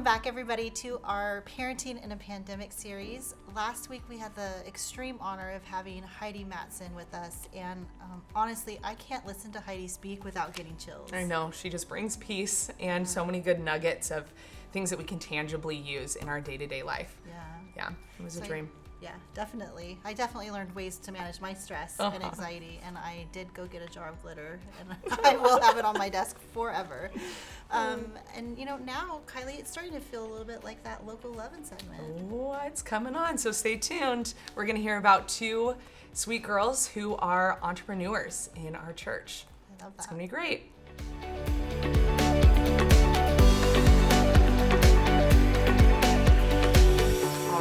back, everybody, to our Parenting in a Pandemic series. Last week, we had the extreme honor of having Heidi Matson with us, and honestly, I can't listen to Heidi speak without getting chills. I know, she just brings peace and so many good nuggets of things that we can tangibly use in our day-to-day life. Yeah, it was a dream. Yeah, definitely. I definitely learned ways to manage my stress and anxiety, and I did go get a jar of glitter, and I will have it on my desk forever. And you know, now, Kylie, it's starting to feel a little bit like that local lovin' segment. Oh, it's coming on, so stay tuned. We're gonna hear about two sweet girls who are entrepreneurs in our church. I love that. It's gonna be great.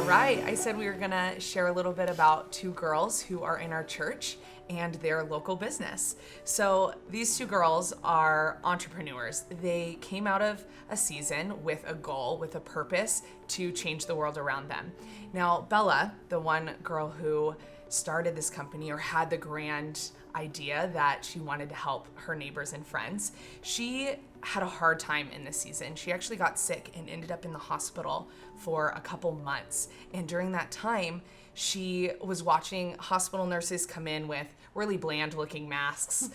Right, I said we were gonna share a little bit about two girls who are in our church and their local business. So these two girls are entrepreneurs. They came out of a season with a goal, with a purpose to change the world around them. Now, Bella, the one girl who started this company or had the grand idea that she wanted to help her neighbors and friends, she had a hard time in this season. She actually got sick and ended up in the hospital for a couple months. And during that time, she was watching hospital nurses come in with really bland looking masks,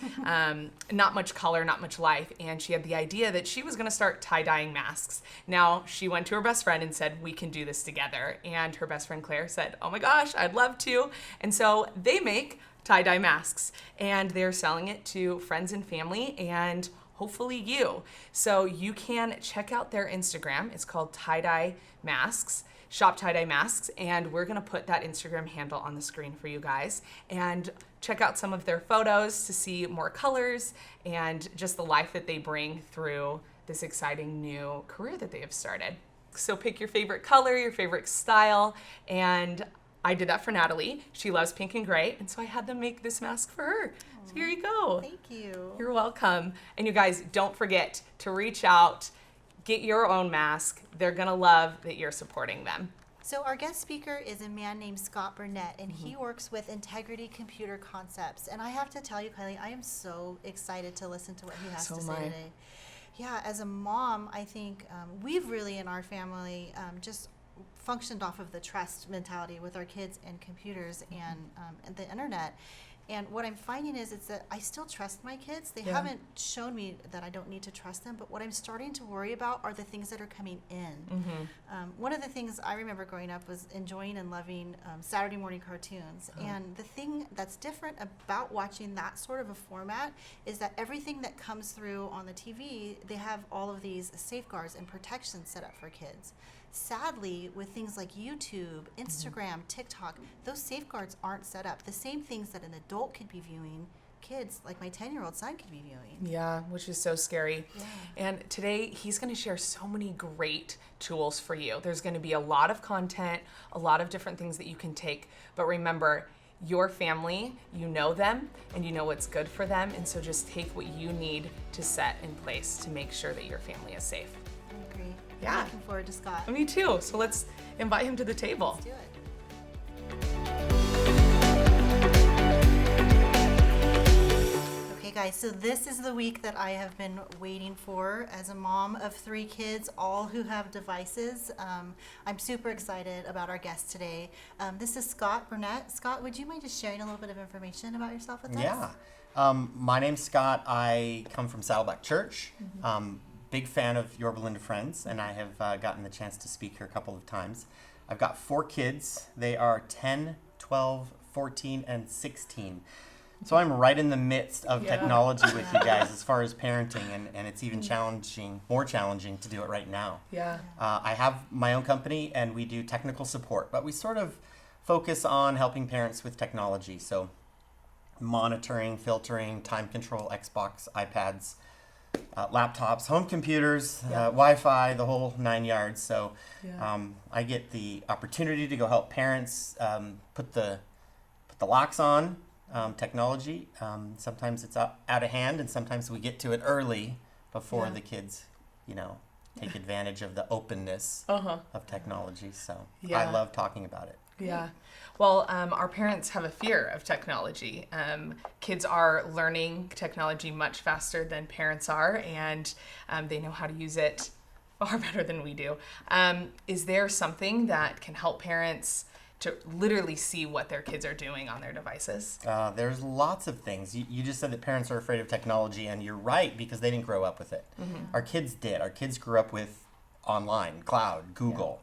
not much color, not much life. And she had the idea that she was gonna start tie-dyeing masks. Now, she went to her best friend and said, we can do this together. And her best friend Claire said, oh my gosh, I'd love to. And so they make tie-dye masks and they're selling it to friends and family and hopefully you. So you can check out their Instagram. It's called Tie-Dye Masks, Shop Tie-Dye Masks, and we're gonna put that Instagram handle on the screen for you guys. And check out some of their photos to see more colors and just the life that they bring through this exciting new career that they have started. So pick your favorite color, your favorite style, and I did that for Natalie. She loves pink and gray, and so I had them make this mask for her. So here you go. Thank you. You're welcome. And you guys, don't forget to reach out, get your own mask. They're gonna love that you're supporting them. So our guest speaker is a man named Scott Burnett, and he works with Integrity Computer Concepts. And I have to tell you, Kylie, I am so excited to listen to what he has to say today. Yeah, as a mom, I think we've really in our family just functioned off of the trust mentality with our kids and computers and the internet. And what I'm finding is that I still trust my kids. They haven't shown me that I don't need to trust them, but what I'm starting to worry about are the things that are coming in. One of the things I remember growing up was enjoying and loving Saturday morning cartoons. And the thing that's different about watching that sort of a format is that everything that comes through on the TV, they have all of these safeguards and protections set up for kids. Sadly, with things like YouTube, Instagram, TikTok, those safeguards aren't set up. The same things that an adult could be viewing, kids, like my 10-year-old son, could be viewing. Yeah, which is so scary. Yeah. And today, he's going to share so many great tools for you. There's going to be a lot of content, a lot of different things that you can take. But remember, your family, you know them, and you know what's good for them. And so just take what you need to set in place to make sure that your family is safe. I agree. Yeah. I'm looking forward to Scott. Me too. So let's invite him to the table. Let's do it. Okay, guys, so this is the week that I have been waiting for as a mom of 3 kids, all who have devices. I'm super excited about our guest today. This is Scott Burnett. Scott, would you mind just sharing a little bit of information about yourself with us? Yeah. My name's Scott. I come from Saddleback Church. Big fan of Your Belinda Friends, and I have gotten the chance to speak here a couple of times. I've got 4 kids. They are 10, 12, 14, and 16. So I'm right in the midst of technology with you guys as far as parenting, and it's even more challenging to do it right now. Yeah. I have my own company, and we do technical support, but we sort of focus on helping parents with technology. So monitoring, filtering, time control, Xbox, iPads, laptops, home computers, Wi-Fi, the whole 9 yards. So I get the opportunity to go help parents put the locks on technology. Sometimes it's out of hand, and sometimes we get to it early before the kids, take advantage of the openness of technology. So I love talking about it. Yeah. Well, our parents have a fear of technology. Kids are learning technology much faster than parents are, and they know how to use it far better than we do. Is there something that can help parents to literally see what their kids are doing on their devices? There's lots of things. You just said that parents are afraid of technology, and you're right, because they didn't grow up with it. Our kids did. Our kids grew up with online, cloud, Google.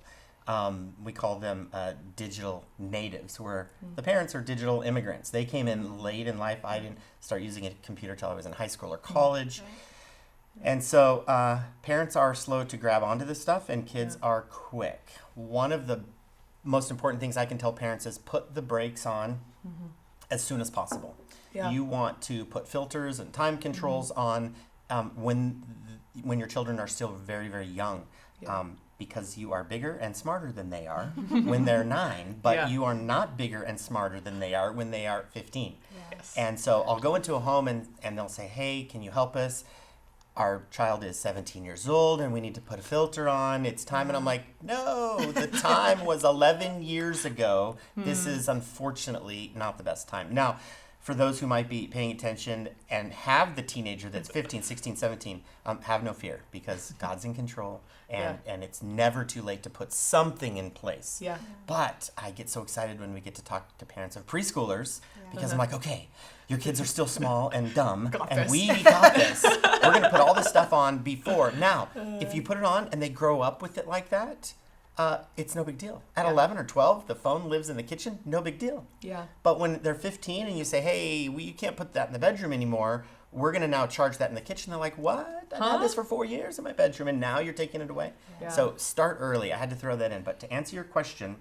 We call them digital natives, where the parents are digital immigrants. They came in late in life. I didn't start using a computer till I was in high school or college. And so parents are slow to grab onto this stuff, and kids are quick. One of the most important things I can tell parents is put the brakes on as soon as possible. Yeah. You want to put filters and time controls on when your children are still very, very young, because you are bigger and smarter than they are when they're 9, but you are not bigger and smarter than they are when they are 15. Yes. And so I'll go into a home and they'll say, hey, can you help us? Our child is 17 years old and we need to put a filter on. It's time. And I'm like, no, the time was 11 years ago. This is unfortunately not the best time. Now, for those who might be paying attention and have the teenager that's 15, 16, 17, have no fear, because God's in control, and it's never too late to put something in place. Yeah. But I get so excited when we get to talk to parents of preschoolers, because I'm like, okay, your kids are still small and dumb, and we got this. We're going to put all this stuff on before. Now, if you put it on and they grow up with it like that, it's no big deal. At 11 or 12, the phone lives in the kitchen, no big deal. Yeah. But when they're 15 and you say, hey, you can't put that in the bedroom anymore, we're going to now charge that in the kitchen. They're like, what? I had this for 4 years in my bedroom, and now you're taking it away? Yeah. So start early. I had to throw that in. But to answer your question,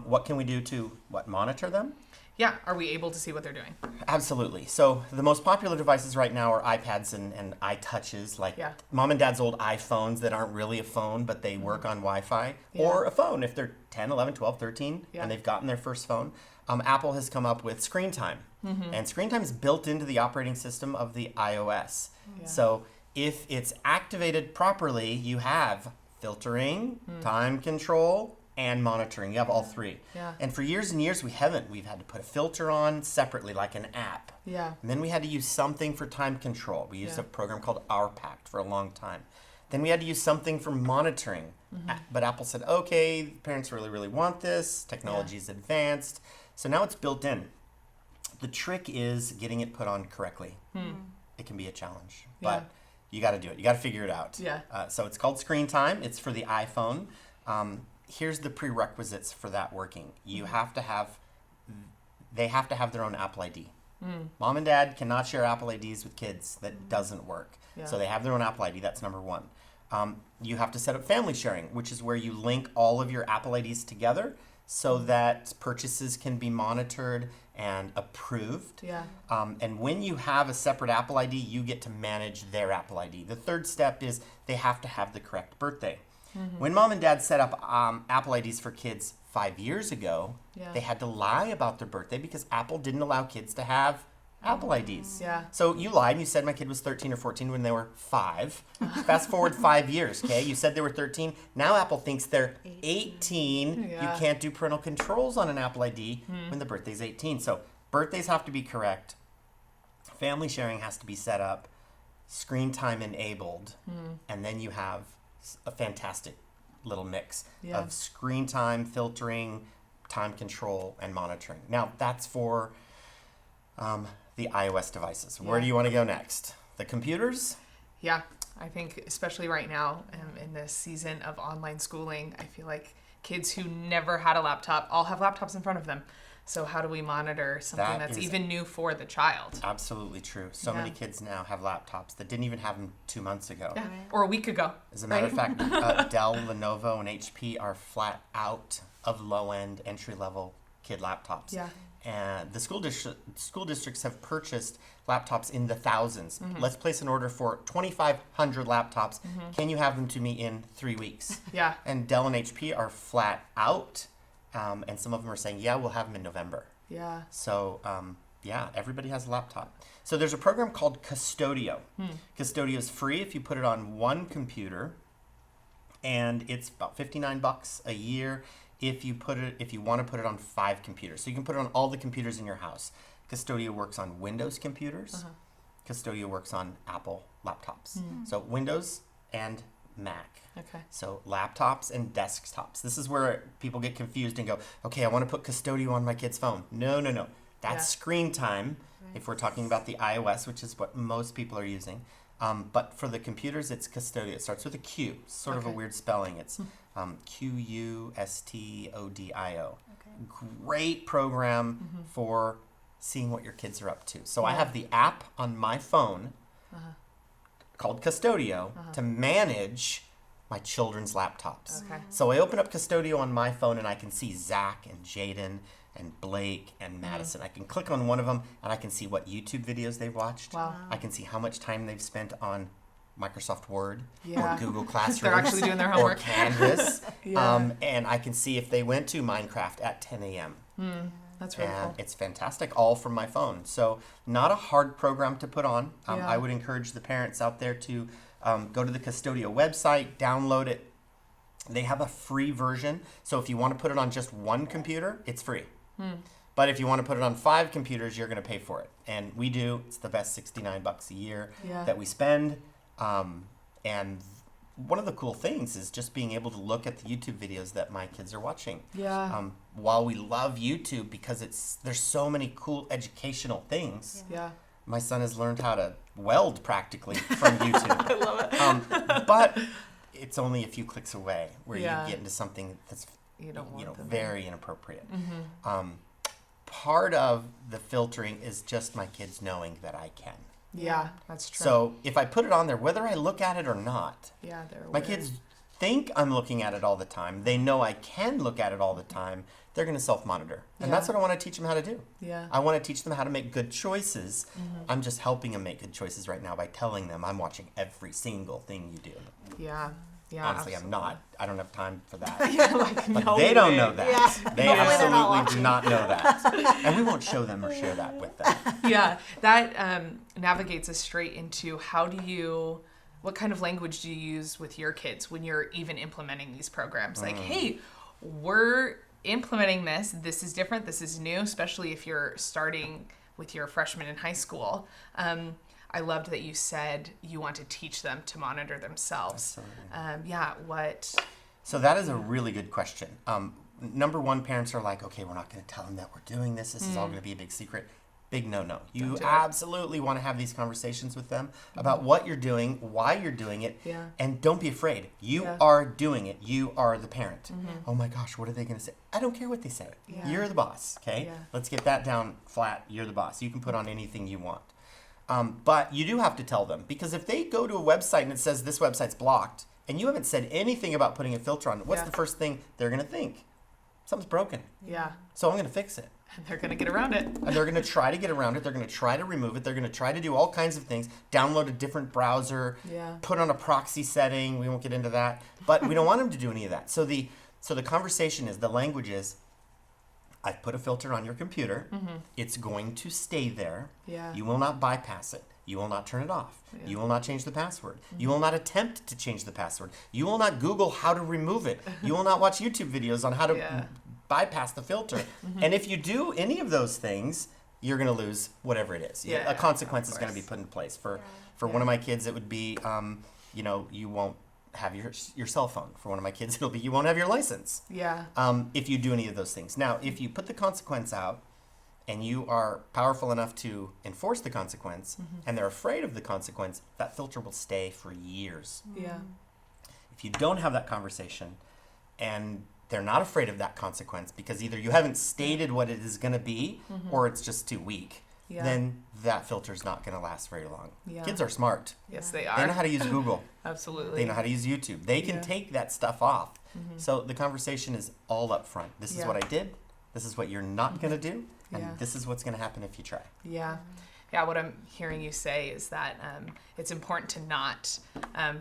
what can we do to monitor them? Yeah. Are we able to see what they're doing? Absolutely. So the most popular devices right now are iPads and iTouches, like mom and dad's old iPhones that aren't really a phone, but they work on Wi-Fi, or a phone if they're 10, 11, 12, 13, and they've gotten their first phone. Apple has come up with Screen Time, and Screen Time is built into the operating system of the iOS. So if it's activated properly, you have filtering, time control, and monitoring. You have all three. Yeah. And for years and years, we haven't. We've had to put a filter on separately, like an app. Yeah. And then we had to use something for time control. We used a program called OurPact for a long time. Then we had to use something for monitoring. But Apple said, okay, parents really, really want this. Technology is advanced. So now it's built in. The trick is getting it put on correctly. It can be a challenge. But you got to do it. You got to figure it out. Yeah. So it's called Screen Time. It's for the iPhone. Here's the prerequisites for that working. They have to have their own Apple ID. Mom and dad cannot share Apple IDs with kids. That doesn't work. So they have their own Apple ID. That's number one. You have to set up family sharing, which is where you link all of your Apple IDs together so that purchases can be monitored and approved. And when you have a separate Apple ID, you get to manage their Apple ID. The third step is they have to have the correct birthday. When mom and dad set up Apple IDs for kids 5 years ago, they had to lie about their birthday because Apple didn't allow kids to have Apple IDs. So you lied and you said my kid was 13 or 14 when they were 5. Fast forward 5 years, okay? You said they were 13. Now Apple thinks they're 18. You can't do parental controls on an Apple ID when the birthday's 18. So birthdays have to be correct. Family sharing has to be set up. Screen time enabled. And then you have a fantastic little mix of screen time, filtering, time control, and monitoring. Now, that's for the iOS devices. Where do you want to go next? The computers? Yeah, I think especially right now in this season of online schooling, I feel like kids who never had a laptop all have laptops in front of them. So how do we monitor something that's even new for the child? Absolutely true. So many kids now have laptops that didn't even have them 2 months ago. Or a week ago. As a matter of fact, Dell, Lenovo, and HP are flat out of low-end, entry-level kid laptops. And the school districts have purchased laptops in the thousands. Let's place an order for 2,500 laptops. Can you have them to me in 3 weeks? And Dell and HP are flat out. And some of them are saying, we'll have them in November. So, everybody has a laptop. So there's a program called Custodio. Custodio is free if you put it on one computer, and it's about $59 a year if you want to put it on 5 computers. So you can put it on all the computers in your house. Custodio works on Windows computers. Custodio works on Apple laptops. So Windows and Mac. Okay. So laptops and desktops. This is where people get confused and go, okay, I want to put Custodio on my kid's phone. No. That's Yeah. screen time if we're talking about the iOS, which is what most people are using. But for the computers, it's Custodio. It starts with a Q, sort of a Okay. weird spelling. It's Custodio. Okay. Great program for seeing what your kids are up to. So I have the app on my phone called Custodio to manage my children's laptops. Okay. So I open up Custodio on my phone and I can see Zach and Jaden and Blake and Madison. I can click on one of them and I can see what YouTube videos they've watched. Wow. I can see how much time they've spent on Microsoft Word Yeah. or Google Classroom. They're actually doing their or homework. Canvas. Yeah. And I can see if they went to Minecraft at 10 a.m. That's really And cool. it's fantastic, all from my phone. So not a hard program to put on. Yeah. I would encourage the parents out there to go to the Custodio website, download it. They have a free version. So if you want to put it on just one computer, it's free. But if you want to put it on 5 computers, you're going to pay for it. And we do. It's the best $69 a year Yeah. that we spend. And one of the cool things is just being able to look at the YouTube videos that my kids are watching. Yeah. While we love YouTube because there's so many cool educational things, Yeah. my son has learned how to weld practically from YouTube. I love it. But it's only a few clicks away where Yeah. you get into something that's You don't want them. very inappropriate. Part of the filtering is just my kids knowing that I can. Yeah, that's true. So if I put it on there, whether I look at it or not, yeah, they're my aware. kids think I'm looking at it all the time. They know I can look at it all the time. They're going to self-monitor. And that's Yeah. what I want to teach them how to do. Yeah. I want to teach them how to make good choices. I'm just helping them make good choices right now by telling them I'm watching every single thing you do. Yeah. Yeah. Honestly, I'm not. I don't have time for that. Yeah, like, But no they don't way. know that. Yeah. They Hopefully they're not absolutely do not know that. And we won't show them or share that with them. Yeah, that navigates us straight into what kind of language do you use with your kids when you're even implementing these programs? Like, hey, we're implementing this. This is different. This is new, especially if you're starting with your freshmen in high school. I loved that you said you want to teach them to monitor themselves. So that is a really good question. Number one, parents are like, okay, we're not going to tell them that we're doing this. This is all going to be a big secret. Big no-no. You do it. absolutely want to have these conversations with them about what you're doing, why you're doing it, Yeah. and don't be afraid. You Yeah. are doing it. You are the parent. Oh my gosh, what are they going to say? I don't care what they say. Yeah. You're the boss, okay? Yeah. Let's get that down flat. You're the boss. You can put on anything you want. But you do have to tell them, because if they go to a website and it says this website's blocked, and you haven't said anything about putting a filter on it, what's Yeah. the first thing they're going to think? Something's broken. Yeah. So I'm going to fix it. And they're going to get around it. And they're going to try to get around it. They're going to try to remove it. They're going to try to do all kinds of things. Download a different browser. Yeah. Put on a proxy setting. We won't get into that. But we don't want them to do any of that. So the conversation is, the language is, I've put a filter on your computer. It's going to stay there. Yeah. You will not bypass it. You will not turn it off. Yeah. You will not change the password. You will not attempt to change the password. You will not Google how to remove it. You will not watch YouTube videos on how to Yeah. bypass the filter. And if you do any of those things, you're going to lose whatever it is. Yeah, A consequence of is going to be course. put in place. For one of my kids, it would be, you won't have your cell phone. For one of my kids, it'll be you won't have your license. Yeah. If you do any of those things. Now, if you put the consequence out and you are powerful enough to enforce the consequence, and they're afraid of the consequence, that filter will stay for years. Yeah. If you don't have that conversation and they're not afraid of that consequence because either you haven't stated what it is going to be or it's just too weak, Yeah. then that filter's not going to last very long. Yeah. Kids are smart. Yes, they They are. know how to use Google. Absolutely. They know how to use YouTube. They can Yeah. take that stuff off. So the conversation is all up front. This is Yeah. what I did. This is what you're not going to do. And Yeah. this is what's going to happen if you try. Yeah. Yeah, what I'm hearing you say is that it's important to not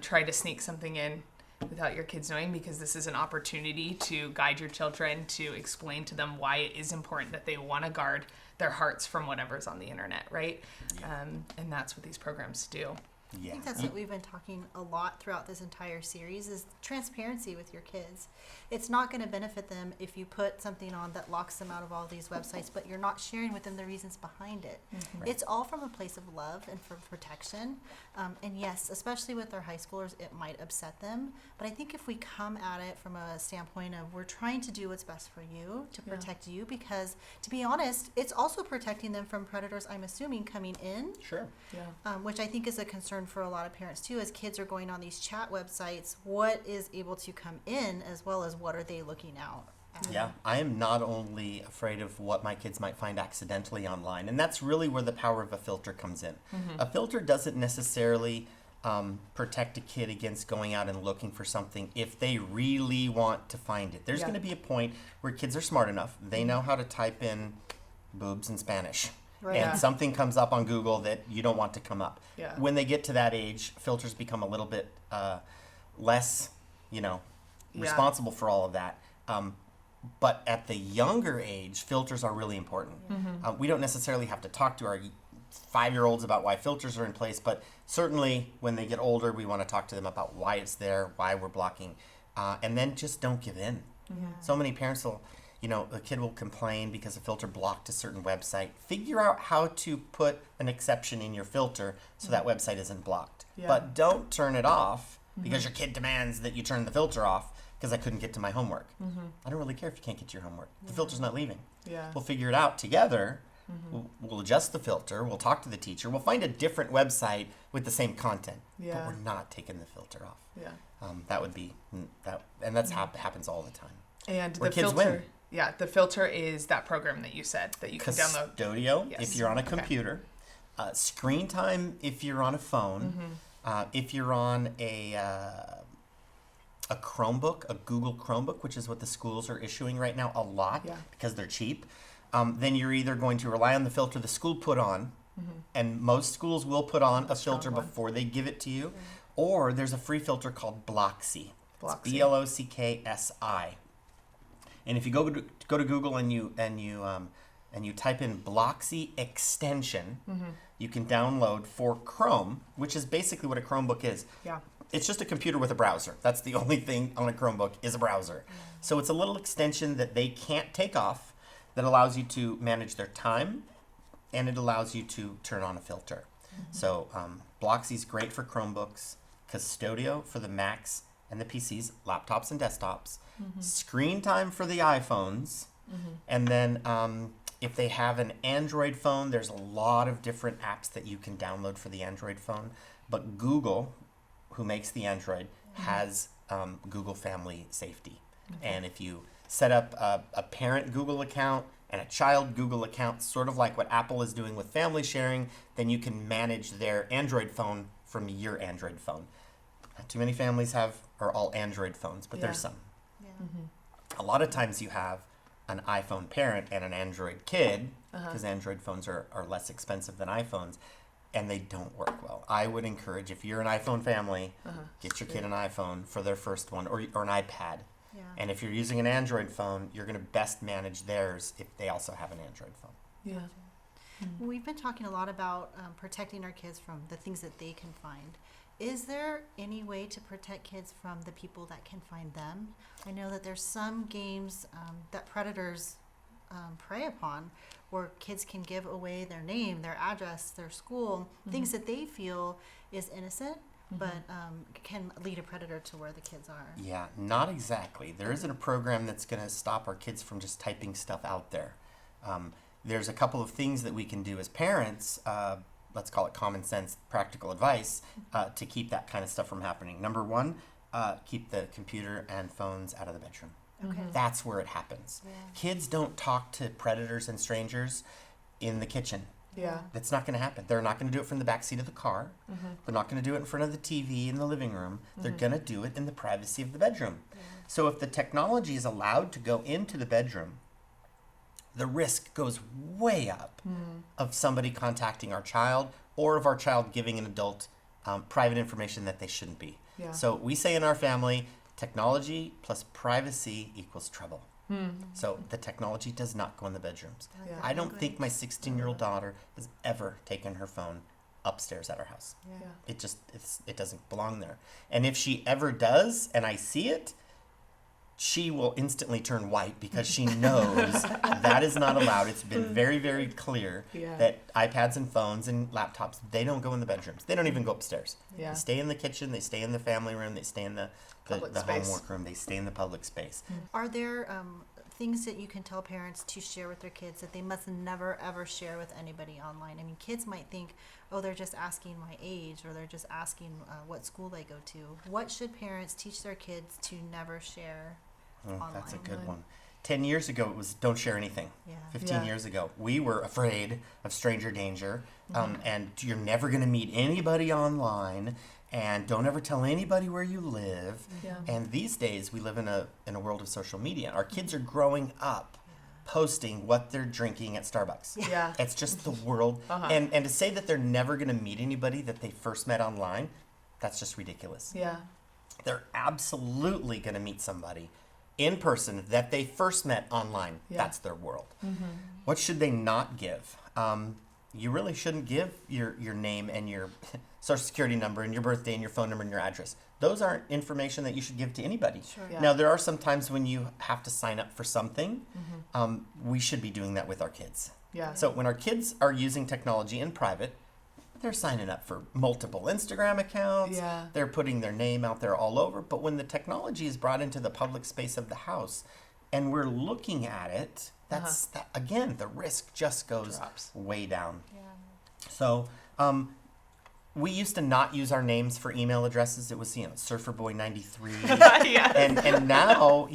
try to sneak something in without your kids knowing, because this is an opportunity to guide your children, to explain to them why it is important that they want to guard their hearts from whatever's on the internet, right? And that's what these programs do. Yeah. I think that's what we've been talking a lot throughout this entire series is transparency with your kids. It's not going to benefit them if you put something on that locks them out of all these websites, but you're not sharing with them the reasons behind it. Right. It's all from a place of love and for protection. And yes, especially with our high schoolers, it might upset them. But I think if we come at it from a standpoint of we're trying to do what's best for you to protect you, because to be honest, it's also protecting them from predators, I'm assuming, coming in. Sure. Yeah. Which I think is a concern for a lot of parents too, as kids are going on these chat websites, what is able to come in as well as what are they looking out at? Yeah, I am not only afraid of what my kids might find accidentally online, and that's really where the power of a filter comes in. A filter doesn't necessarily protect a kid against going out and looking for something if they really want to find it. There's going to be a point where kids are smart enough, they know how to type in boobs in Spanish. Right. And something comes up on Google that you don't want to come up. Yeah. When they get to that age, filters become a little bit less, responsible for all of that. But at the younger age, filters are really important. We don't necessarily have to talk to our 5-year-olds about why filters are in place, but certainly when they get older, we want to talk to them about why it's there, why we're blocking, and then just don't give in. So many parents will, a kid will complain because a filter blocked a certain website. Figure out how to put an exception in your filter so that website isn't blocked. Yeah. But don't turn it off because your kid demands that you turn the filter off because I couldn't get to my homework. I don't really care if you can't get to your homework. The filter's not leaving. Yeah. We'll figure it out together. We'll adjust the filter. We'll talk to the teacher. We'll find a different website with the same content. But Yeah. we're not taking the filter off. Yeah. That would be that, and that's happens all the time. And Where the kids filter. win. Yeah, the filter is that program that you said that you can download. Custodio, Yes. if you're on a Okay. computer. Screen time, if you're on a phone. If you're on a Chromebook, a Google Chromebook, which is what the schools are issuing right now a lot Yeah. because they're cheap, then you're either going to rely on the filter the school put on, and most schools will put on a filter one. before they give it to you, or there's a free filter called Blocksy. It's Blocksy. BLOCKSI. And if you go to Google and you type in Blocksy extension, you can download for Chrome, which is basically what a Chromebook is. Yeah. It's just a computer with a browser. That's the only thing on a Chromebook is a browser. So it's a little extension that they can't take off that allows you to manage their time, and it allows you to turn on a filter. So Blocksy's great for Chromebooks, Custodio for the Macs and the PCs, laptops and desktops, Screen Time for the iPhones, and then if they have an Android phone, there's a lot of different apps that you can download for the Android phone. But Google, who makes the Android, has Google Family Safety. And if you set up a parent Google account and a child Google account, sort of like what Apple is doing with family sharing, then you can manage their Android phone from your Android phone. Not too many families are all Android phones, but there's Yeah. some. Yeah. A lot of times you have an iPhone parent and an Android kid, because Android phones are less expensive than iPhones, and they don't work well. I would encourage, if you're an iPhone family, get your kid an iPhone for their first one, or an iPad. Yeah. And if you're using an Android phone, you're going to best manage theirs if they also have an Android phone. Yeah. We've been talking a lot about protecting our kids from the things that they can find. Is there any way to protect kids from the people that can find them? I know that there's some games that predators prey upon where kids can give away their name, their address, their school, things that they feel is innocent, but can lead a predator to where the kids are. Yeah, not exactly. There isn't a program that's going to stop our kids from just typing stuff out there. There's a couple of things that we can do as parents, let's call it common sense, practical advice, to keep that kind of stuff from happening. Number one, keep the computer and phones out of the bedroom. Okay. That's where it happens. Yeah. Kids don't talk to predators and strangers in the kitchen. Yeah. That's not going to happen. They're not going to do it from the back seat of the car. They're not going to do it in front of the TV in the living room. They're going to do it in the privacy of the bedroom. So if the technology is allowed to go into the bedroom, the risk goes way up of somebody contacting our child or of our child giving an adult private information that they shouldn't be. Yeah. So we say in our family, technology plus privacy equals trouble. So the technology does not go in the bedrooms. Yeah. I don't think my 16-year-old daughter has ever taken her phone upstairs at our house. Yeah. It doesn't belong there. And if she ever does, and I see it, she will instantly turn white because she knows that is not allowed. It's been very, very clear that iPads and phones and laptops, they don't go in the bedrooms. They don't even go upstairs. Yeah. They stay in the kitchen. They stay in the family room. They stay in the homework room. They stay in the public space. Are there things that you can tell parents to share with their kids that they must never, ever share with anybody online? I mean, kids might think, oh, they're just asking my age, or they're just asking what school they go to. What should parents teach their kids to never share online? That's a good one. 10 years ago, it was don't share anything. Yeah. 15 years ago, we were afraid of stranger danger, and you're never going to meet anybody online, and don't ever tell anybody where you live. Yeah. And these days, we live in a world of social media. Our kids are growing up posting what they're drinking at Starbucks. Yeah. It's just the world. And to say that they're never going to meet anybody that they first met online, that's just ridiculous. Yeah. They're absolutely going to meet somebody in person that they first met online. Yeah. That's their world. What should they not give? You really shouldn't give your name and your social security number and your birthday and your phone number and your address. Those aren't information that you should give to anybody. Sure. Yeah. Now, there are some times when you have to sign up for something. We should be doing that with our kids. Yeah. So when our kids are using technology in private, they're signing up for multiple Instagram accounts. Yeah. They're putting their name out there all over. But when the technology is brought into the public space of the house and we're looking at it, that's again, the risk just goes Drops. way down. Yeah. So we used to not use our names for email addresses. It was, Surferboy93. Yeah. And now,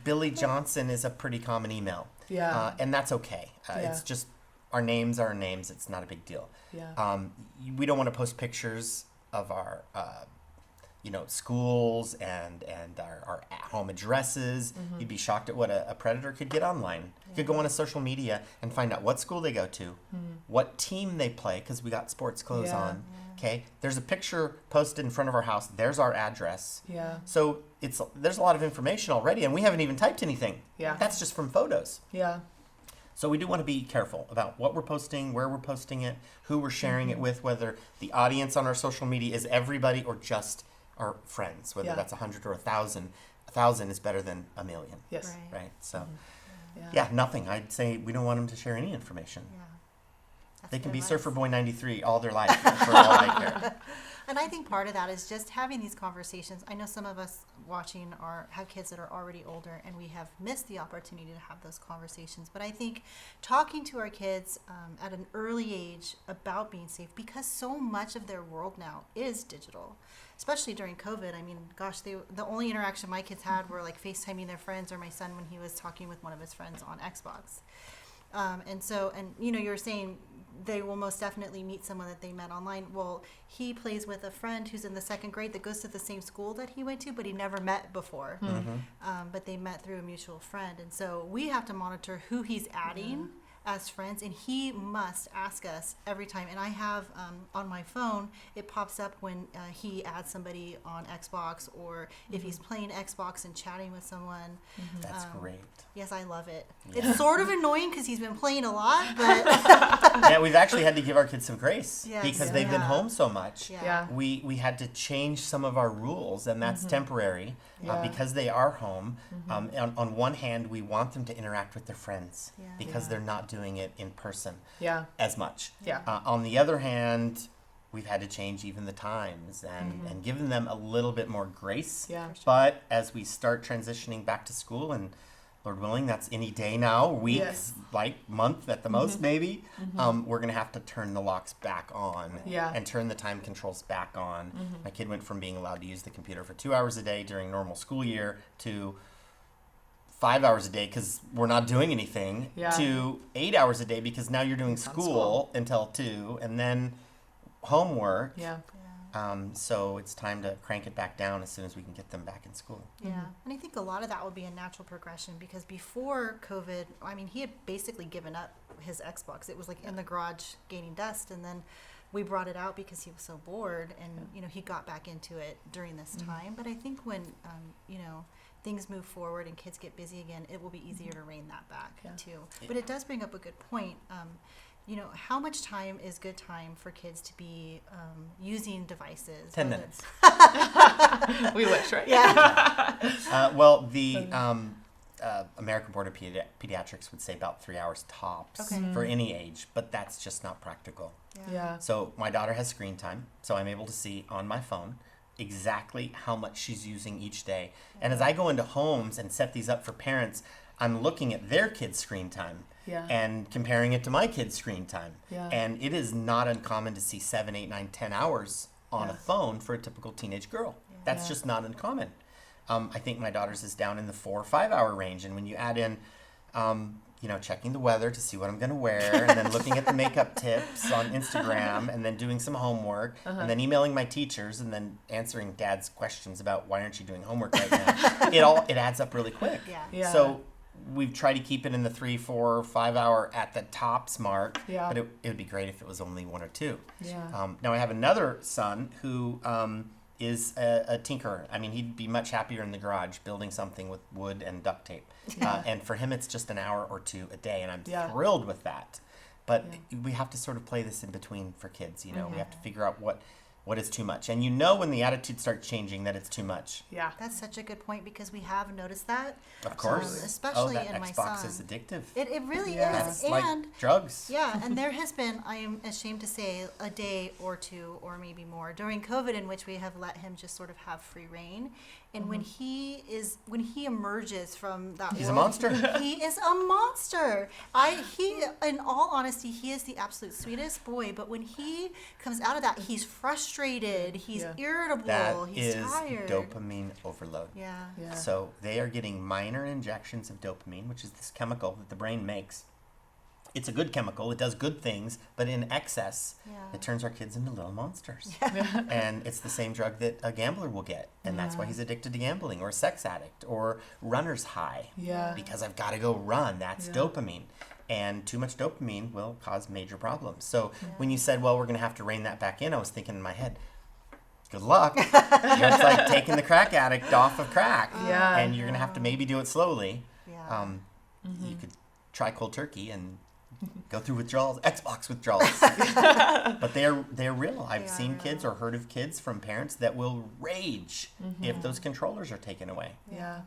Billy Johnson is a pretty common email. Yeah. And that's okay. Yeah. It's just our names are our names. It's not a big deal. Yeah. We don't want to post pictures of our, schools and our home addresses. You'd be shocked at what a predator could get online. You could go on a social media and find out what school they go to, what team they play, because we got sports clothes Yeah. on. Okay, there's a picture posted in front of our house. There's our address. Yeah. So there's a lot of information already, and we haven't even typed anything. Yeah. That's just from photos. Yeah. So we do want to be careful about what we're posting, where we're posting it, who we're sharing it with, whether the audience on our social media is everybody or just our friends, whether Yeah. that's 100 or 1,000. 1,000 is better than a million, Yes. right? So, Yeah. yeah, nothing. I'd say we don't want them to share any information. Yeah. That's They can good be advice. Surfer Boy 93 all their life for all I care. And I think part of that is just having these conversations. I know some of us watching have kids that are already older, and we have missed the opportunity to have those conversations. But I think talking to our kids at an early age about being safe, because so much of their world now is digital, especially during COVID. I mean, gosh, the only interaction my kids had were like FaceTiming their friends, or my son when he was talking with one of his friends on Xbox. And you were saying they will most definitely meet someone that they met online. Well, he plays with a friend who's in the second grade that goes to the same school that he went to, but he never met before. But they met through a mutual friend. And so we have to monitor who he's adding as friends, and he must ask us every time. And I have on my phone, it pops up when he adds somebody on Xbox, or if he's playing Xbox and chatting with someone. That's great. Yes, I love it. It's sort of annoying because he's been playing a lot, but Yeah, we've actually had to give our kids some grace Yes. because they've been Yeah. home so much. Yeah. We had to change some of our rules, and that's temporary Yeah. because they are home. On one hand, we want them to interact with their friends Yeah. because Yeah. they're not doing it in person Yeah. as much. Yeah. On the other hand, we've had to change even the times and given them a little bit more grace. Yeah. But as we start transitioning back to school, and Lord willing, that's any day now, week, Yes. like month at the most, maybe, we're going to have to turn the locks back on Yeah. and turn the time controls back on. My kid went from being allowed to use the computer for 2 hours a day during normal school year to 5 hours a day because we're not doing anything, Yeah. to 8 hours a day because now you're doing It's on school until 2, and then homework. Yeah. So it's time to crank it back down as soon as we can get them back in school. Yeah, and I think a lot of that will be a natural progression, because before COVID, I mean, he had basically given up his Xbox. It was like in the garage gaining dust, and then we brought it out because he was so bored, and he got back into it during this time. But I think when things move forward and kids get busy again, it will be easier to rein that back Yeah. too. But it does bring up a good point. how much time is good time for kids to be using devices? 10 minutes. We wish, right? Yeah. Well, the American Board of Pediatrics would say about 3 hours tops Okay. for any age, but that's just not practical. Yeah. So my daughter has screen time, so I'm able to see on my phone exactly how much she's using each day. And as I go into homes and set these up for parents, I'm looking at their kids' screen time Yeah. and comparing it to my kids' screen time. Yeah. And it is not uncommon to see 7, 8, 9, 10 hours on a Yeah. phone for a typical teenage girl. That's Yeah. just not uncommon. I think my daughter's is down in the 4 or 5 hour range. And when you add in, checking the weather to see what I'm going to wear, and then looking at the makeup tips on Instagram, and then doing some homework, and then emailing my teachers, and then answering Dad's questions about why aren't you doing homework right now, it adds up really quick. Yeah. Yeah. So we've tried to keep it in the 3, 4, 5 hour at the tops mark, Yeah. but it would be great if it was only 1 or 2. Yeah. Now I have another son who is a tinkerer. I mean, he'd be much happier in the garage building something with wood and duct tape. And for him, it's just an hour or 2 a day, and I'm Yeah. thrilled with that. But we have to sort of play this in between for kids. We have to figure out what is too much. And when the attitudes start changing that it's too much. Yeah. That's such a good point because we have noticed that. Of course. Especially that in my Xbox son. is addictive. It really Yeah. is. It's like And drugs. yeah, and there has been, I am ashamed to say, a day or 2 or maybe more during COVID in which we have let him just sort of have free reign. And when he emerges from that He's a world, monster. He is a monster. In all honesty, he is the absolute sweetest boy. But when he comes out of that, he's frustrated. He's Yeah. irritable. That he's is tired. dopamine overload. Yeah. Yeah. So they are getting minor injections of dopamine, which is this chemical that the brain makes. It's a good chemical. It does good things, but in excess, Yeah. it turns our kids into little monsters. And it's the same drug that a gambler will get, and that's why Yeah. he's addicted to gambling, or a sex addict, or runner's high. Yeah. Because I've got to go run. That's Yeah. dopamine. And too much dopamine will cause major problems. So when you said, well, we're going to have to rein that back in, I was thinking in my head, good luck. It's like taking the crack addict off of crack. Yeah. And you're going to have to maybe do it slowly. Yeah. You could try cold turkey and go through withdrawals, Xbox withdrawals. But they're real. I've They are seen kids real. or heard of kids from parents that will rage if those controllers are taken away. Yeah.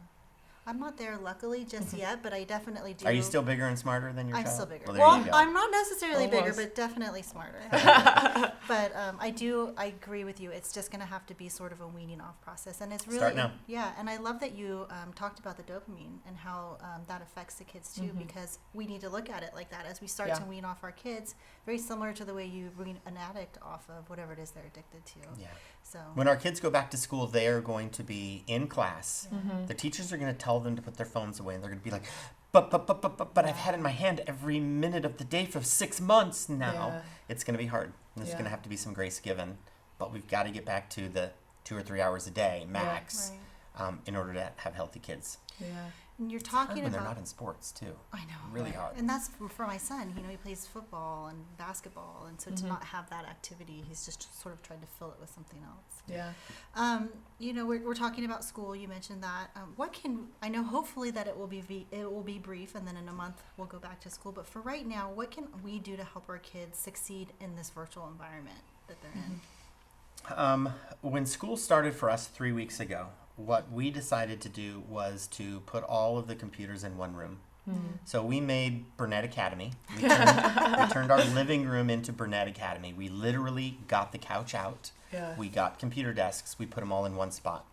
I'm not there, luckily, just yet, but I definitely do. Are you still bigger and smarter than your I'm child? still bigger. Well, there Well, you go. I'm not necessarily bigger, Almost. but definitely smarter. But I agree with you. It's just going to have to be sort of a weaning off process. And it's really, Start now. yeah. And I love that you talked about the dopamine and how that affects the kids too, because we need to look at it like that as we start Yeah. to wean off our kids, very similar to the way you wean an addict off of whatever it is they're addicted to. Yeah. So, When our kids go back to school, they are going to be in class. The teachers are going to tell them to put their phones away, and they're going to be like, but I've had it in my hand every minute of the day for 6 months now. Yeah. It's going to be hard. There's Yeah. going to have to be some grace given, but we've got to get back to the 2 or 3 hours a day max right. in order to have healthy kids. Yeah. And you're Hard talking when they're about. not in sports too. I know. Really right? hard. And that's for my son. He plays football and basketball, and so to not have that activity, he's just sort of trying to fill it with something else. Yeah. We're talking about school. You mentioned that. I know hopefully that it will be brief, and then in a month we'll go back to school. But for right now, what can we do to help our kids succeed in this virtual environment that they're in? When school started for us 3 weeks ago, what we decided to do was to put all of the computers in one room. So we made Burnett Academy. We turned our living room into Burnett Academy. We literally got the couch out. Yeah. We got computer desks. We put them all in one spot.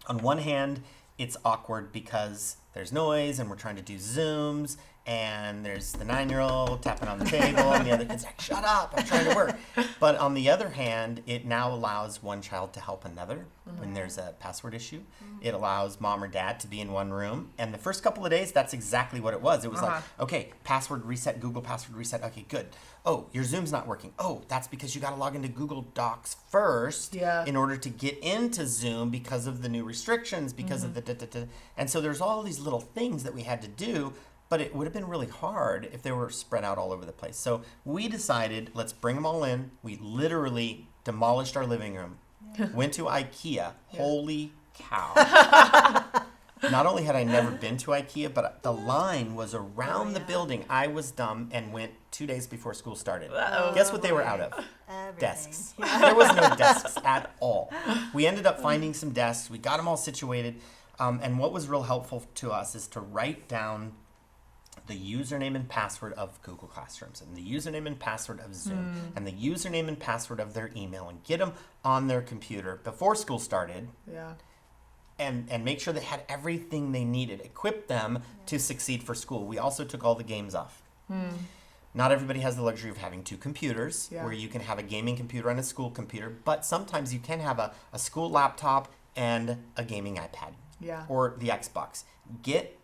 On one hand, it's awkward because there's noise and we're trying to do Zooms, and there's the 9-year-old tapping on the table and the other kid's like, shut up, I'm trying to work. But on the other hand, it now allows one child to help another when there's a password issue. It allows mom or dad to be in one room. And the first couple of days, that's exactly what it was. It was like, okay, password reset, Google password reset. Okay, good. Oh, your Zoom's not working. Oh, that's because you got to log into Google Docs first Yeah. in order to get into Zoom because of the new restrictions, because of the And so there's all these little things that we had to do, but it would have been really hard if they were spread out all over the place. So we decided, let's bring them all in. We literally demolished our living room, went to IKEA. Holy cow. Not only had I never been to IKEA, but the line was around the building. I was dumb and went 2 days before school started. Guess what they were out of? Everything. Desks. There was no desks at all. We ended up finding some desks. We got them all situated. And what was real helpful to us is to write down the username and password of Google Classrooms and the username and password of Zoom and the username and password of their email and get them on their computer before school started. Yeah. And make sure they had everything they needed, equip them to succeed for school. We also took all the games off. Not everybody has the luxury of having two computers where you can have a gaming computer and a school computer, but sometimes you can have a school laptop and a gaming iPad or the Xbox. Get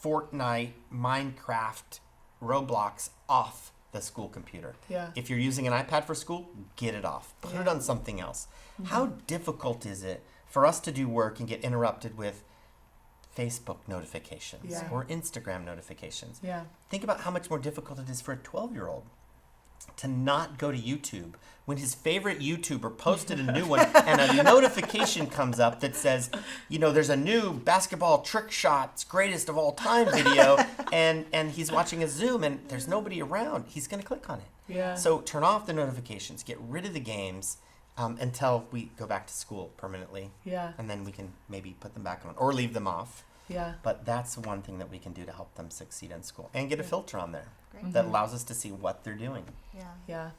Fortnite, Minecraft, Roblox off the school computer. Yeah. If you're using an iPad for school, get it off. Put it on something else. How difficult is it for us to do work and get interrupted with Facebook notifications or Instagram notifications? Yeah. Think about how much more difficult it is for a 12-year-old to not go to YouTube when his favorite YouTuber posted a new one and a notification comes up that says, you know, there's a new basketball trick shots greatest of all time video and he's watching a Zoom and there's nobody around. He's going to click on it. Yeah. So turn off the notifications, get rid of the games until we go back to school permanently. Yeah. And then we can maybe put them back on or leave them off. Yeah. But that's one thing that we can do to help them succeed in school and get a filter on there that allows us to see what they're doing. Yeah.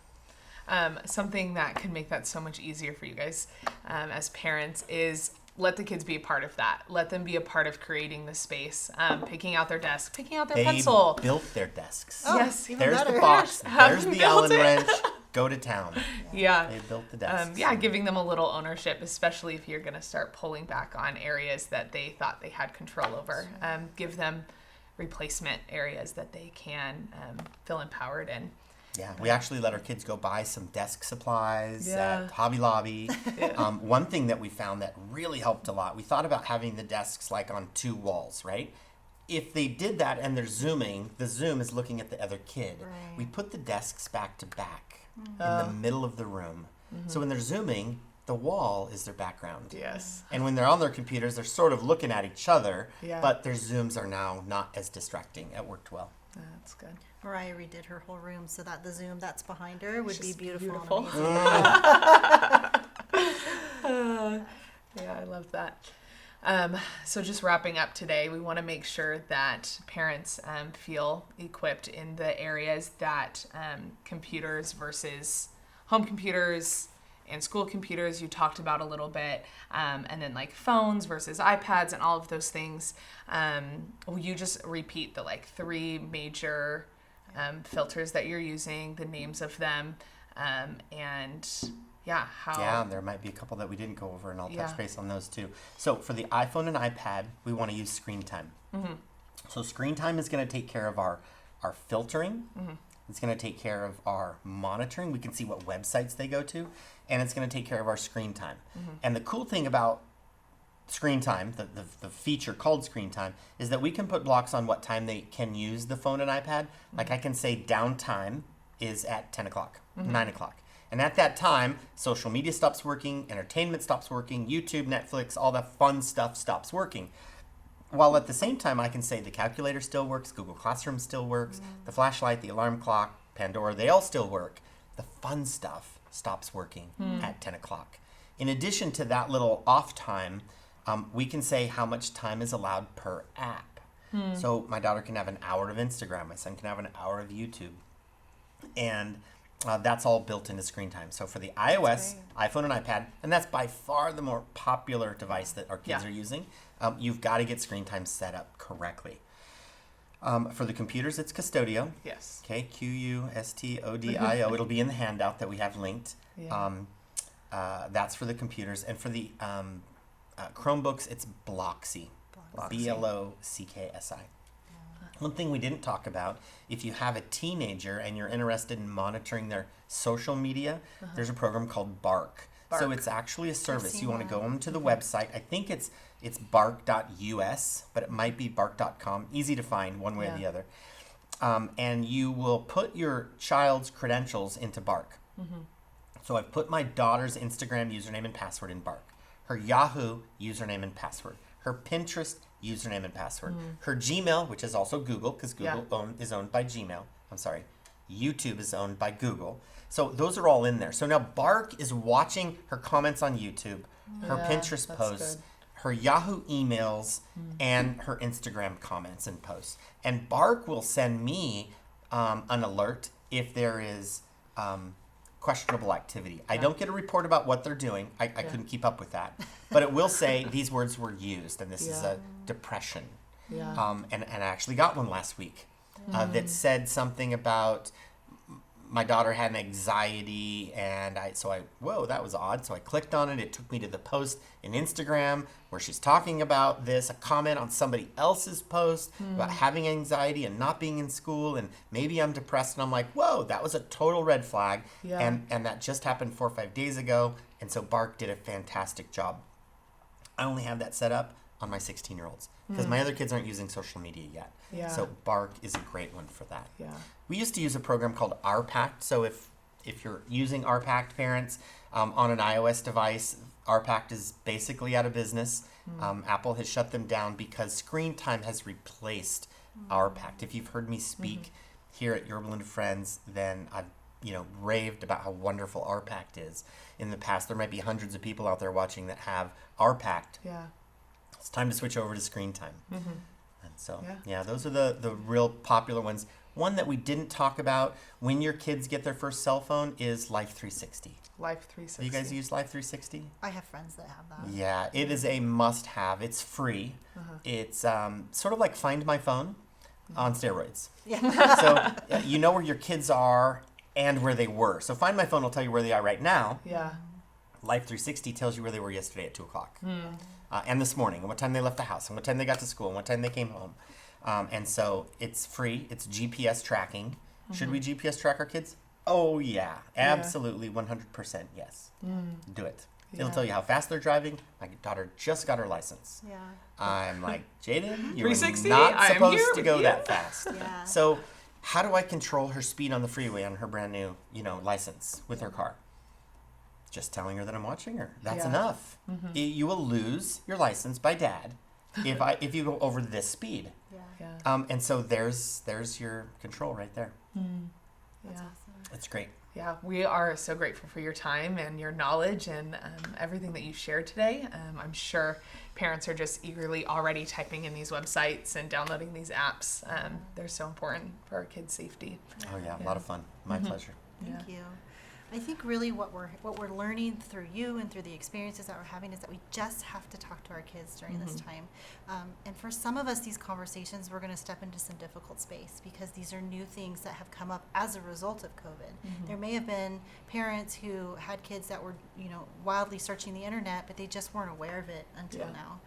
Something that can make that so much easier for you guys as parents is let the kids be a part of that. Let them be a part of creating the space, picking out their desk, picking out their pencil. They built their desks. Oh, Yes. even There's better. the box. Have There's them the build Allen it. wrench. Go to town. Yeah. They built the desks. Giving them a little ownership, especially if you're going to start pulling back on areas that they thought they had control over. Give them replacement areas that they can feel empowered in. Yeah, we actually let our kids go buy some desk supplies Yeah. at Hobby Lobby. One thing that we found that really helped a lot, we thought about having the desks like on two walls, right? If they did that and they're zooming, the Zoom is looking at the other kid. Right. We put the desks back to back in the middle of the room. So when they're zooming, the wall is their background. Yes. And when they're on their computers, they're sort of looking at each other, Yeah. but their Zooms are now not as distracting. It worked well. That's good. Mariah redid her whole room so that the Zoom that's behind her would be just beautiful. beautiful. And amazing. Yeah, I love that. So just wrapping up today, we want to make sure that parents feel equipped in the areas that computers versus home computers and school computers you talked about a little bit, and then like phones versus iPads and all of those things. Will you just repeat the like three major filters that you're using, the names of them, and how... Yeah, there might be a couple that we didn't go over, and I'll Yeah. touch base on those too. So for the iPhone and iPad, we want to use screen time. So screen time is going to take care of our filtering. It's going to take care of our monitoring. We can see what websites they go to, and it's going to take care of our screen time. And the cool thing about screen time, the feature called screen time, is that we can put blocks on what time they can use the phone and iPad. Like I can say downtime is at 10 o'clock, 9 o'clock. And at that time, social media stops working, entertainment stops working, YouTube, Netflix, all that fun stuff stops working. While at the same time, I can say the calculator still works, Google Classroom still works, the flashlight, the alarm clock, Pandora, they all still work. The fun stuff stops working at 10 o'clock. In addition to that little off time, we can say how much time is allowed per app. So my daughter can have an hour of Instagram, my son can have an hour of YouTube. And that's all built into screen time. So for the iOS, iPhone, and iPad, and that's by far the more popular device that our kids are using, you've got to get screen time set up correctly. For the computers, it's Custodio. Yes. Okay, Custodio. It'll be in the handout that we have linked. Yeah. That's for the computers. And for the Chromebooks, it's Blocksy. Blocksi. One thing we didn't talk about, if you have a teenager and you're interested in monitoring their social media, there's a program called Bark. So it's actually a service. You want to go onto the website. I think it's bark.us, but it might be bark.com. Easy to find one way or the other. And you will put your child's credentials into Bark. So I've put my daughter's Instagram username and password in Bark. Her Yahoo username and password. her Pinterest username and password, her Gmail, which is also Google, because Google is owned by Gmail. I'm sorry, YouTube is owned by Google. So those are all in there. So now Bark is watching her comments on YouTube, her Pinterest posts, her Yahoo emails, and her Instagram comments and posts. And Bark will send me an alert if there is questionable activity. I don't get a report about what they're doing. I couldn't keep up with that. But it will say these words were used, and this is a depression. And I actually got one last week that said something about my daughter had an anxiety, and whoa, that was odd. So I clicked on it. It took me to the post in Instagram where she's talking about this, a comment on somebody else's post about having anxiety and not being in school, and maybe I'm depressed. And I'm like, whoa, that was a total red flag. And that just happened 4 or 5 days ago. And so Bark did a fantastic job. I only have that set up on my 16-year-olds because my other kids aren't using social media yet. So Bark is a great one for that. We used to use a program called RPact. So if you're using RPact, parents, on an iOS device, RPact is basically out of business. Apple has shut them down because screen time has replaced RPact. If you've heard me speak here at Yorba Linda Friends, then I've raved about how wonderful RPact is. In the past, there might be hundreds of people out there watching that have RPact. It's time to switch over to screen time. And so, those are the real popular ones. One that we didn't talk about when your kids get their first cell phone is Life 360. Life 360. Do you guys use Life 360? I have friends that have that. Yeah, it is a must-have. It's free. It's sort of like Find My Phone on steroids. So you know where your kids are and where they were. So Find My Phone will tell you where they are right now. Life 360 tells you where they were yesterday at 2 o'clock. And this morning, and what time they left the house, and what time they got to school, and what time they came home. And so it's free. It's GPS tracking. Should we GPS track our kids? Oh, yeah. Absolutely. 100% yes. Do it. It'll tell you how fast they're driving. My daughter just got her license. I'm like, Jaden, you're not supposed to go that fast. So how do I control her speed on the freeway on her brand new, license with her car? Just telling her that I'm watching her. That's enough. You will lose your license by Dad if you go over this speed. And so there's your control right there. That's awesome. It's great. Yeah, we are so grateful for your time and your knowledge and everything that you shared today. I'm sure parents are just eagerly already typing in these websites and downloading these apps. They're so important for our kids' safety. Oh yeah, a lot of fun. My pleasure. Thank you. I think really what we're learning through you and through the experiences that we're having is that we just have to talk to our kids during this time. And for some of us, these conversations, we're going to step into some difficult space because these are new things that have come up as a result of COVID. There may have been parents who had kids that were, wildly searching the internet, but they just weren't aware of it until now.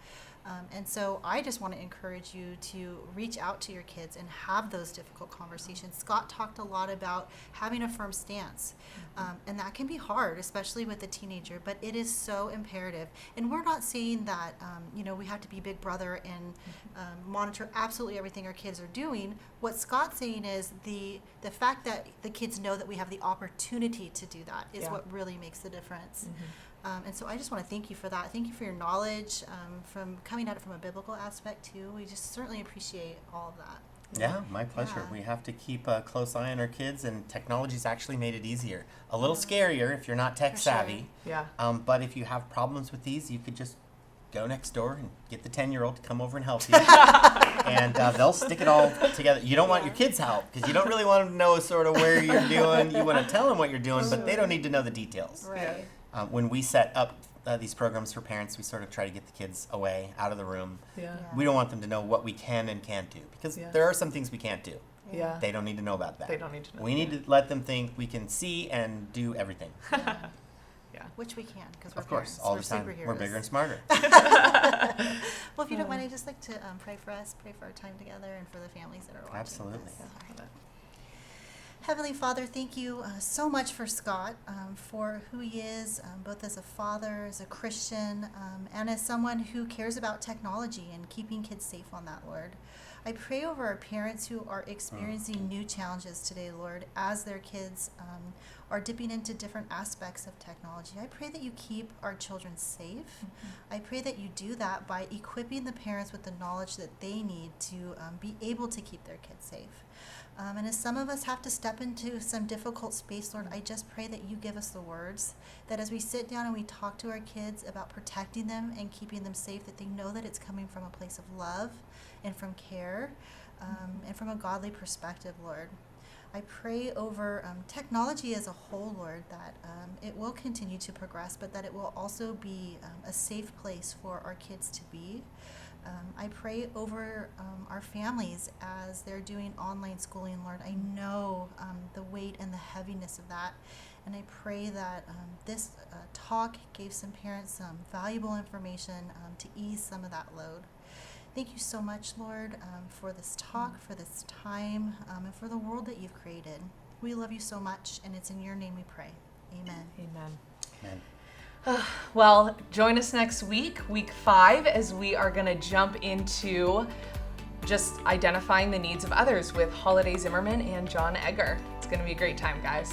And so I just want to encourage you to reach out to your kids and have those difficult conversations. Scott talked a lot about having a firm stance, and that can be hard, especially with a teenager, but it is so imperative. And we're not saying that, we have to be big brother and monitor absolutely everything our kids are doing. What Scott's saying is the fact that the kids know that we have the opportunity to do that is what really makes the difference. And so I just want to thank you for that. Thank you for your knowledge, from coming at it from a biblical aspect too. We just certainly appreciate all of that. Yeah, my pleasure. We have to keep a close eye on our kids, and technology's actually made it easier. A little scarier if you're not tech savvy. But if you have problems with these, you could just go next door and get the 10-year-old to come over and help you. And they'll stick it all together. You don't want your kids' help because you don't really want them to know sort of where you're doing. You want to tell them what you're doing, but they don't need to know the details. Right. When we set up these programs for parents, we sort of try to get the kids away, out of the room. We don't want them to know what we can and can't do because there are some things we can't do. They don't need to know about that. They don't need to know. We need to let them think we can see and do everything. Which we can because we're of course, parents. all We're the time. superheroes. We're bigger and smarter. Well, if you don't mind, I'd just like to pray for us, pray for our time together, and for the families that are watching. Absolutely. This. Heavenly Father, thank you so much for Scott, for who he is, both as a father, as a Christian, and as someone who cares about technology and keeping kids safe on that, Lord. I pray over our parents who are experiencing new challenges today, Lord, as their kids are dipping into different aspects of technology. I pray that you keep our children safe. I pray that you do that by equipping the parents with the knowledge that they need to be able to keep their kids safe. And as some of us have to step into some difficult space, Lord, I just pray that you give us the words, that as we sit down and we talk to our kids about protecting them and keeping them safe, that they know that it's coming from a place of love and from care and from a godly perspective, Lord. I pray over technology as a whole, Lord, that it will continue to progress, but that it will also be a safe place for our kids to be. I pray over our families as they're doing online schooling, Lord. I know the weight and the heaviness of that. And I pray that this talk gave some parents some valuable information to ease some of that load. Thank you so much, Lord, for this talk, for this time, and for the world that you've created. We love you so much, and it's in your name we pray. Amen. Amen. Amen. Well, join us next week, week 5, as we are going to jump into just identifying the needs of others with Holiday Zimmerman and John Egger. It's going to be a great time, guys.